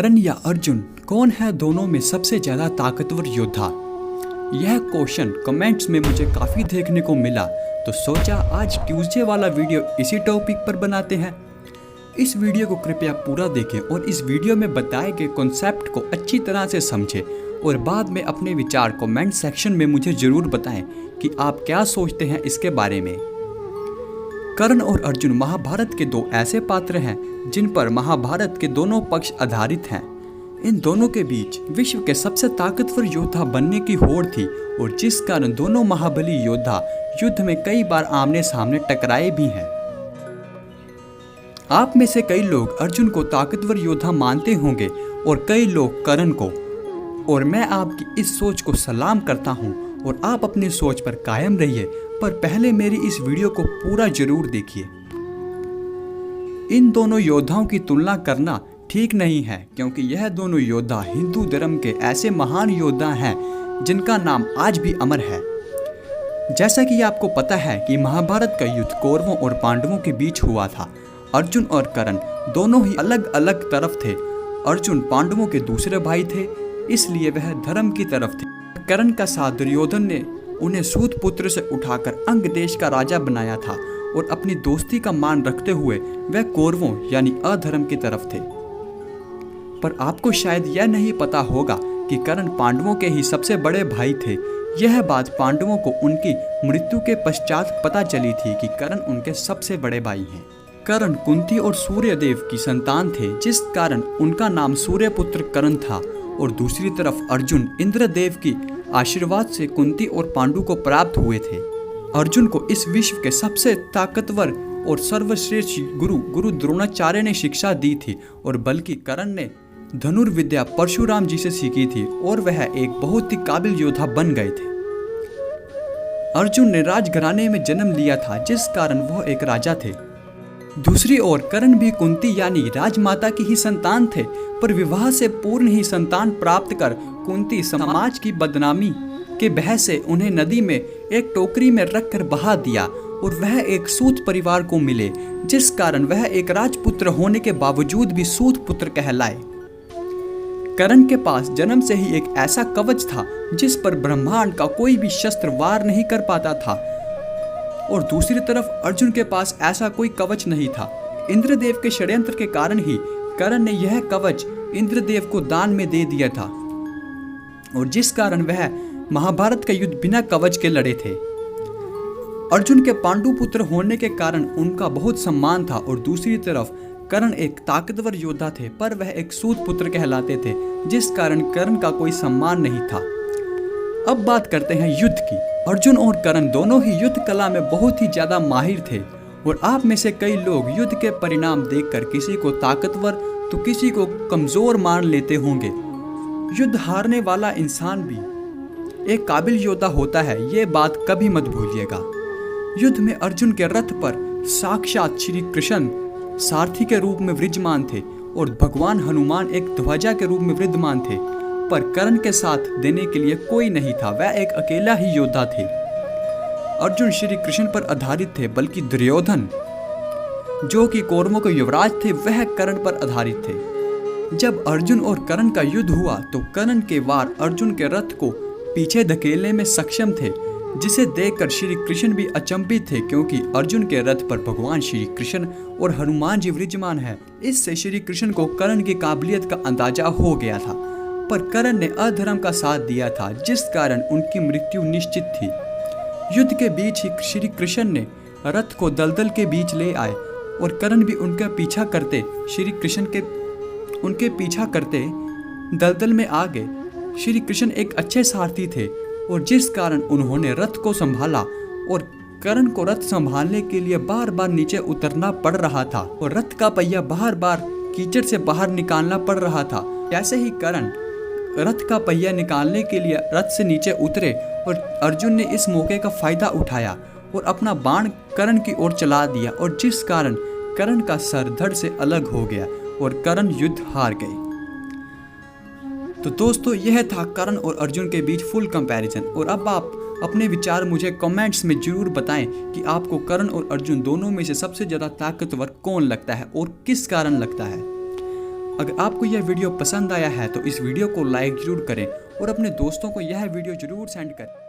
करण या अर्जुन कौन है दोनों में सबसे ज्यादा ताकतवर योद्धा? यह क्वेश्चन कमेंट्स में मुझे काफ़ी देखने को मिला, तो सोचा आज ट्यूसडे वाला वीडियो इसी टॉपिक पर बनाते हैं। इस वीडियो को कृपया पूरा देखें और इस वीडियो में बताए गए कॉन्सेप्ट को अच्छी तरह से समझें और बाद में अपने विचार कमेंट सेक्शन में मुझे ज़रूर बताएं कि आप क्या सोचते हैं इसके बारे में। कर्ण और अर्जुन महाभारत के दो ऐसे पात्र हैं जिन पर महाभारत के दोनों पक्ष आधारित हैं। इन दोनों के बीच विश्व के सबसे ताकतवर योद्धा बनने की होड़ थी और जिस कारण दोनों महाबली योद्धा युद्ध में कई बार आमने सामने टकराए भी हैं। आप में से कई लोग अर्जुन को ताकतवर योद्धा मानते होंगे और कई लोग कर्ण को, और मैं आपकी इस सोच को सलाम करता हूं और आप अपनी सोच पर कायम रहिए, पर पहले मेरी इस वीडियो को पूरा जरूर देखिए। इन दोनों योद्धाओं की तुलना करना ठीक नहीं है क्योंकि यह दोनों योद्धा हिंदू धर्म के ऐसे महान योद्धा हैं जिनका नाम आज भी अमर है। जैसा कि आपको पता है कि महाभारत का युद्ध कौरवों और पांडवों के बीच हुआ था। अर्जुन और कर्ण दोनों ही अलग अलग तरफ थे। अर्जुन पांडवों के दूसरे भाई थे, इसलिए वह धर्म की तरफ थे। कर्ण का साथ दुर्योधन ने उन्हें सूत पुत्र से उठाकर अंग देश का राजा बनाया था और अपनी दोस्ती का मान रखते हुए वह कौरवों यानी अधर्म की तरफ थे। पर आपको शायद यह नहीं पता होगा कि कर्ण पांडवों के ही सबसे बड़े भाई थे। यह बात पांडवों को उनकी मृत्यु के पश्चात पता चली थी कि कर्ण उनके सबसे बड़े भाई हैं। कर्ण कुंती और सूर्यदेव की संतान थे, जिस कारण उनका नाम सूर्यपुत्र कर्ण था, और दूसरी तरफ अर्जुन इंद्रदेव की आशीर्वाद से कुंती और पांडु को प्राप्त हुए थे। अर्जुन को इस विश्व के सबसे ताकतवर और सर्वश्रेष्ठ गुरु द्रोणाचार्य ने शिक्षा दी थी, और बल्कि कर्ण ने धनुर्विद्या परशुराम जी से सीखी थी और वह एक बहुत ही काबिल योद्धा बन गए थे। अर्जुन ने राजघराने में जन्म लिया था, जिस कारण वह एक राजा थे। दूसरी ओर कर्ण भी कुंती यानी राजमाता की ही संतान थे, पर विवाह से पूर्ण ही संतान प्राप्त कर कुंती समाज की बदनामी के भय से उन्हें नदी में एक टोकरी में रखकर बहा दिया और वह एक सूत परिवार को मिले, जिस कारण वह एक राजपुत्र होने के बावजूद भी सूत पुत्र कहलाए। कर्ण के पास जन्म से ही एक ऐसा कवच था जिस पर ब्रह्मांड का कोई भी शस्त्र वार नहीं कर पाता था, और दूसरी तरफ अर्जुन के पास ऐसा कोई कवच नहीं था। इंद्रदेव के षड्यंत्र के कारण ही कर्ण ने यह कवच इंद्रदेव को दान में दे दिया था, और जिस कारण वह महाभारत का युद्ध बिना कवच के लड़े थे। अर्जुन के पांडु पुत्र होने के कारण उनका बहुत सम्मान था, और दूसरी तरफ कर्ण एक ताकतवर योद्धा थे, पर वह एक सूत पुत्र कहलाते थे, जिस कारण कर्ण का कोई सम्मान नहीं था। अब बात करते हैं युद्ध की। अर्जुन और कर्ण दोनों ही युद्ध कला में बहुत ही ज्यादा माहिर थे, और आप में से कई लोग युद्ध के परिणाम देखकर किसी को ताकतवर तो किसी को कमजोर मान लेते होंगे। युद्ध हारने वाला इंसान भी एक काबिल योद्धा होता है, ये बात कभी मत भूलिएगा। युद्ध में अर्जुन के रथ पर साक्षात श्री कृष्ण सारथी के रूप में विराजमान थे और भगवान हनुमान एक ध्वजा के रूप में विराजमान थे, पर कर्ण के साथ देने के लिए कोई नहीं था, वह एक अकेला ही योद्धा थे। अर्जुन श्री कृष्ण पर आधारित थे, बल्कि दुर्योधन जो कि कौरवों के युवराज थे वह कर्ण पर आधारित थे। जब अर्जुन और कर्ण का युद्ध हुआ तो कर्ण के वार अर्जुन के रथ को पीछे धकेलने में सक्षम थे, जिसे देखकर श्री कृष्ण भी अचंभित थे, क्योंकि अर्जुन के रथ पर भगवान श्री कृष्ण और हनुमान जी विराजमान है। इससे श्री कृष्ण को कर्ण की काबिलियत का अंदाजा हो गया था, पर कर्ण ने अधर्म का साथ दिया था, जिस कारण उनकी मृत्यु निश्चित थी। युद्ध के बीच ही श्री कृष्ण ने रथ को दलदल के बीच ले आए और कर्ण भी उनका पीछा करते उनके पीछा करते दलदल में आ गए। श्री कृष्ण एक अच्छे सारथी थे, और जिस कारण उन्होंने रथ को संभाला, और कर्ण को रथ संभालने के लिए बार बार नीचे उतरना पड़ रहा था और रथ का पहिया बार बार कीचड़ से बाहर निकालना पड़ रहा था। जैसे ही कर्ण रथ का पहिया निकालने के लिए रथ से नीचे उतरे और अर्जुन ने इस मौके का फायदा उठाया और अपना बाण कर्ण की ओर चला दिया, और जिस कारण कर्ण का सर धड़ से अलग हो गया और कर्ण युद्ध हार गए। तो दोस्तों, यह था कर्ण और अर्जुन के बीच फुल कंपैरिजन। और अब आप अपने विचार मुझे कमेंट्स में जरूर बताएं कि आपको कर्ण और अर्जुन दोनों में से सबसे ज़्यादा ताकतवर कौन लगता है और किस कारण लगता है। अगर आपको यह वीडियो पसंद आया है तो इस वीडियो को लाइक जरूर करें और अपने दोस्तों को यह वीडियो जरूर सेंड करें।